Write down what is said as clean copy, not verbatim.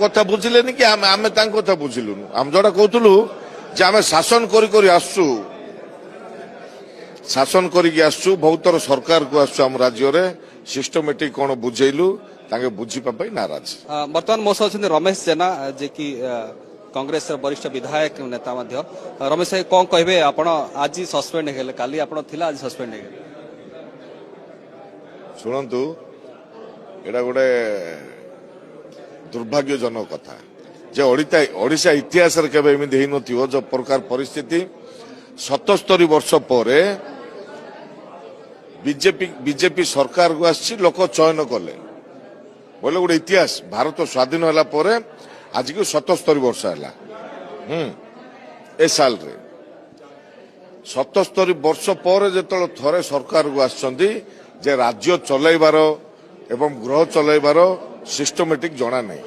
কথা বুঝিলেনি কি ଆମେ ତାଙ୍କ କଥା ବୁଝିଲୁନୁ ଆମେ ଯୋଉଟା କହୁଥିଲୁ ଯେ ଆମେ ଶାସନ କରି ଆସୁଛୁ ଶାସନ କରିକି ଆସୁଛୁ ବହୁତ ଥର ସରକାରକୁ ଆସୁଛୁ ଆମ ରାଜ୍ୟରେ ସିଷ୍ଟମେଟିକ କଣ ବୁଝେଇଲୁ ତାଙ୍କେ ବୁଝିବା ପାଇଁ ନାରାଜ। ବର୍ତ୍ତମାନ ମୋ ସହ ଅଛନ୍ତି ରମେଶ ଜେନା ଯେ କି କଂଗ୍ରେସର ବରିଷ୍ଠ ବିଧାୟକ ନେତା ମଧ୍ୟ। ରମେଶ ଭାଇ କଣ କହିବେ ଆପଣ ଆଜି ସସ୍ପେଣ୍ଡ ହେଇଗଲେ କାଲି ଆପଣ ଥିଲା ଆଜି ସସ୍ପେଣ୍ଡ ହେଇଗଲେ। ଶୁଣନ୍ତୁ ଏଇଟା ଗୋଟେ दुर्भाग्यजनक कथा जे ओडिशा इतिहास केवे एमती हो जो प्रकार परिस्थिति 77 वर्ष पर बीजेपी सरकार को आसी लोक चयन कले बोले गोटे इतिहास भारत स्वाधीन होला पर आज की 77 वर्ष है ए साल रे 77 वर्ष पर जो थरे सरकार को आसछंती जे राज्य चलैबार एवं गृह चलैबार सिस्टमेटिक जना नहीं।